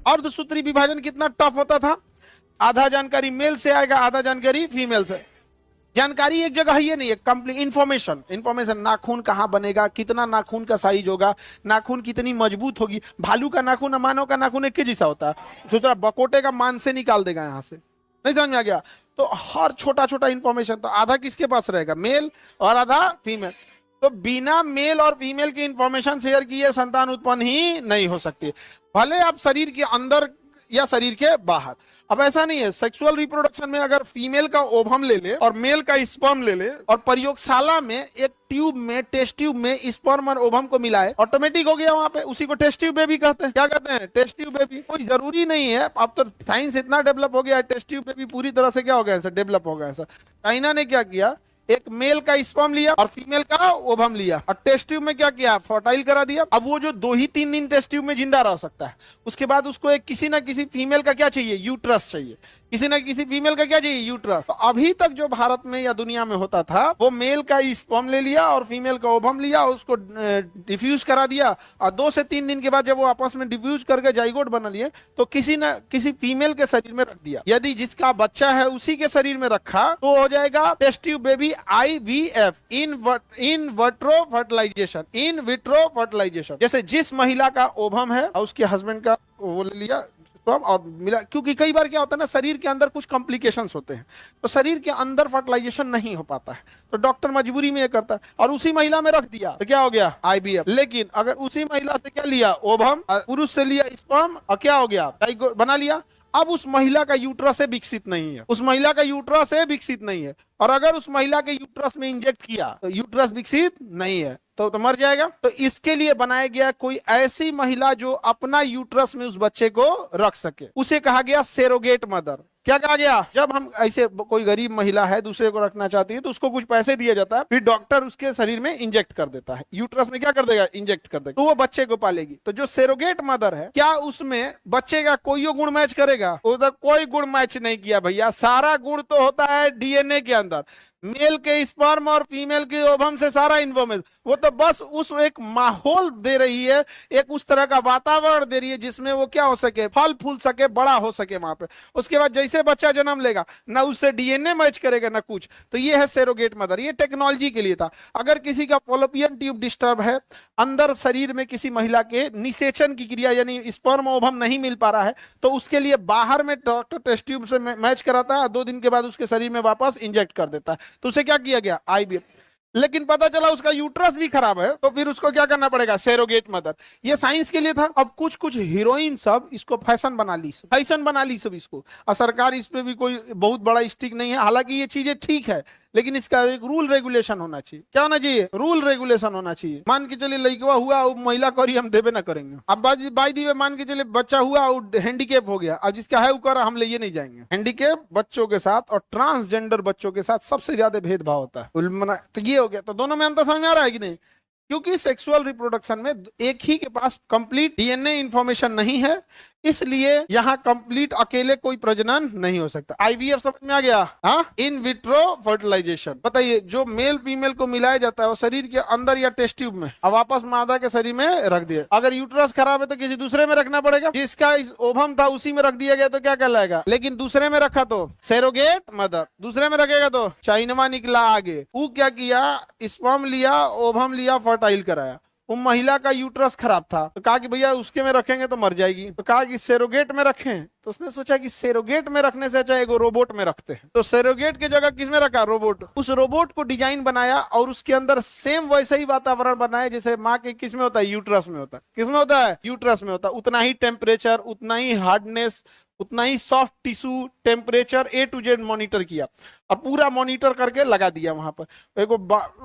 अर्धसूत्री विभाजन कितना टफ होता था, आधा जानकारी मेल से आएगा, आधा जानकारी फीमेल से। जानकारी एक जगह ये नहीं है, कंप्लीट इंफॉर्मेशन नाखून कहाँ बनेगा, कितना नाखून का साइज होगा, नाखून कितनी मजबूत होगी। भालू का नाखून मानव का नाखून एक के जैसा होता है, सोच रहा बकोटे का मान से निकाल देगा यहाँ से, नहीं समझ में आ गया। तो हर छोटा छोटा इंफॉर्मेशन, तो आधा किसके पास रहेगा, मेल, और आधा फीमेल। तो बिना मेल और फीमेल की इंफॉर्मेशन शेयर किए संतान उत्पन्न ही नहीं हो सकती, भले आप शरीर के अंदर या शरीर के बाहर। अब ऐसा नहीं है, सेक्सुअल रिप्रोडक्शन में अगर फीमेल का ओवम ले ले और मेल का स्पर्म ले ले और प्रयोगशाला में एक ट्यूब में, टेस्ट ट्यूब में स्पर्म और ओवम को मिलाए, ऑटोमेटिक हो गया वहां पे, उसी को टेस्ट ट्यूब बेबी कहते हैं। क्या कहते हैं, टेस्ट ट्यूब बेबी। कोई जरूरी नहीं है, अब तो साइंस इतना डेवलप हो गया है, टेस्ट ट्यूब बेबी पूरी तरह से क्या हो गया, डेवलप हो गया। चाइना ने क्या किया, एक मेल का स्पर्म लिया और फीमेल का ओवम लिया और टेस्ट ट्यूब में क्या किया, फर्टाइल करा दिया। अब वो जो 2 ही 3 दिन टेस्ट ट्यूब में जिंदा रह सकता है, उसके बाद उसको एक किसी ना किसी फीमेल का क्या चाहिए, यूट्रस चाहिए, किसी ना किसी फीमेल का क्या चाहिए, यूट्रस। तो अभी तक जो भारत में या दुनिया में होता था, वो मेल का स्पर्म ले लिया और फीमेल का ओवम लिया, उसको डिफ्यूज करा दिया और 2 से 3 दिन के बाद जब वो आपस में डिफ्यूज करके जाइगोट बना लिए, तो किसी ना किसी फीमेल के शरीर में रख दिया। यदि जिसका बच्चा है उसी के शरीर में रखा तो हो जाएगा test tube baby, IVF, in vitro fertilisation. जैसे जिस महिला का ओवम है और उसके हस्बैंड का वो ले लिया और मिला, क्योंकि कई बार क्या होता है ना, शरीर के अंदर कुछ कॉम्प्लिकेशंस होते हैं, तो शरीर के अंदर फर्टिलाइजेशन नहीं हो पाता है, तो डॉक्टर मजबूरी में ये करता है और उसी महिला में रख दिया, तो क्या हो गया, IVF। लेकिन अगर उसी महिला से क्या लिया, ओवम, पुरुष से लिया स्पर्म, और क्या हो गया, बना लिया। अब उस महिला का यूट्रस विकसित नहीं है, उस महिला का यूट्रस विकसित नहीं है, और अगर उस महिला के यूट्रस में इंजेक्ट किया तो यूट्रस विकसित नहीं है, तो मर जाएगा। तो इसके लिए बनाया गया कोई ऐसी महिला जो अपना यूट्रस में उस बच्चे को रख सके, उसे कहा गया सेरोगेट मदर। क्या कहा गया, जब हम ऐसे कोई गरीब महिला है दूसरे को रखना चाहती है तो उसको कुछ पैसे दिए जाता है, फिर डॉक्टर उसके शरीर में इंजेक्ट कर देता है, यूट्रस में क्या कर देगा, इंजेक्ट कर देगा, तो वो बच्चे को पालेगी। तो जो सेरोगेट मदर है, क्या उसमें बच्चे का कोई गुण मैच करेगा, उधर कोई गुण मैच नहीं किया भैया, सारा गुण तो होता है DNA के अंदर, मेल के स्पर्म और फीमेल के ओवम से सारा इन्फॉर्मेशन, वो तो बस उस एक माहौल दे रही है, एक उस तरह का वातावरण दे रही है जिसमें वो क्या हो सके, फल फूल सके, बड़ा हो सके वहां पे। उसके बाद जैसे बच्चा जन्म लेगा, ना उससे DNA मैच करेगा ना कुछ, तो ये है सेरोगेट मदर। ये टेक्नोलॉजी के लिए था। अगर किसी का फॉलोपियन ट्यूब डिस्टर्ब है, अंदर शरीर में किसी महिला के निषेचन की क्रिया यानी स्पर्म ओवम नहीं मिल पा रहा है, तो उसके लिए बाहर में डॉक्टर टेस्ट ट्यूब से मैच कराता है, 2 दिन के बाद उसके शरीर में वापस इंजेक्ट कर देता है, तो उसे क्या किया गया, IVF। लेकिन पता चला उसका यूट्रस भी खराब है, तो फिर उसको क्या करना पड़ेगा, सेरोगेट मदर। ये साइंस के लिए था। अब कुछ कुछ हीरोइन सब इसको फैशन बना ली सब इसको, और सरकार इस पे भी कोई बहुत बड़ा स्टिक नहीं है। हालांकि ये चीजें ठीक है, लेकिन इसका एक रूल रेगुलेशन होना चाहिए। क्या होना चाहिए, रूल रेगुलेशन होना चाहिए। मान के चलिए लड़का हुआ, महिला करी, हम देवे ना करेंगे। अब बाई दी मान के चलिए बच्चा हुआ, हैंडीकेप हो गया, अब जिसका है वो कर, हम ले नहीं जाएंगे। हैंडीकेप बच्चों के साथ और ट्रांसजेंडर बच्चों के साथ सबसे ज्यादा भेदभाव होता है, तो ये हो गया। तो दोनों में अंतर समझ में आ रहा है कि नहीं, क्योंकि सेक्सुअल रिप्रोडक्शन में एक ही के पास कंप्लीट DNA इंफॉर्मेशन नहीं है, इसलिए यहाँ कंप्लीट अकेले कोई प्रजनन नहीं हो सकता। IVF समझ में आ गया, हाँ, इन विट्रो फर्टिलाइजेशन। बताइए, जो मेल फीमेल को मिलाया जाता है वो शरीर के अंदर या टेस्ट ट्यूब में, अब वापस मादा के शरीर में रख दिया। अगर यूट्रस खराब है तो किसी दूसरे में रखना पड़ेगा, जिसका ओवम था उसी में रख दिया गया तो क्या कहलाएगा, लेकिन दूसरे में रखा तो सेरोगेट मदर, दूसरे में रखेगा तो चाइनवा निकला आगे। वो क्या किया, स्पर्म लिया, ओवम लिया, फर्टाइल कराया। वो महिला का यूट्रस खराब था, तो कहा कि भैया उसके में रखेंगे तो मर जाएगी, तो कहा कि सेरोगेट में रखें। तो उसने सोचा कि सेरोगेट में रखने से अच्छा एगो रोबोट में रखते हैं, तो सेरोगेट की जगह किस में रखा, रोबोट। उस रोबोट को डिजाइन बनाया और उसके अंदर सेम वैसा ही वातावरण बनाया जैसे माँ के किस में होता है, यूट्रस में होता है। किस में होता है, यूट्रस में होता है। उतना ही टेम्परेचर, उतना ही हार्डनेस, उतना ही soft tissue, temperature A to Z monitor किया और पूरा मॉनिटर करके लगा दिया वहां पर। एक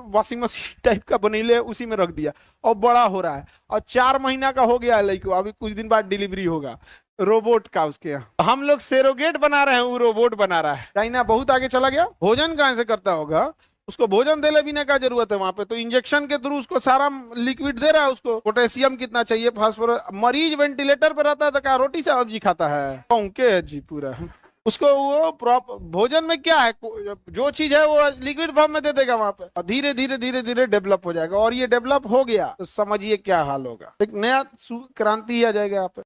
वॉशिंग मशीन टाइप का बनेले उसी में रख दिया और बड़ा हो रहा है, और 4 महीना का हो गया है लड़को, अभी कुछ दिन बाद डिलीवरी होगा रोबोट का उसके यहाँ। हम लोग सेरोगेट बना रहे हैं, वो रोबोट बना रहा है। चाइना बहुत आगे चला गया। भोजन कहां से करता होगा, उसको भोजन देने भी क्या जरूरत है वहां पे, तो इंजेक्शन के थ्रू उसको सारा लिक्विड दे रहा है। उसको पोटेशियम कितना चाहिए, फास्फोरस। मरीज वेंटिलेटर पे रहता है तो क्या रोटी सब्जी खाता है, के जी पूरा उसको वो भोजन में क्या है, जो चीज है वो लिक्विड फॉर्म में दे देगा वहां पे, और धीरे धीरे धीरे धीरे डेवलप हो जाएगा। और ये डेवलप हो गया तो समझिए क्या हाल होगा, एक नया क्रांति आ जाएगा यहाँ पे।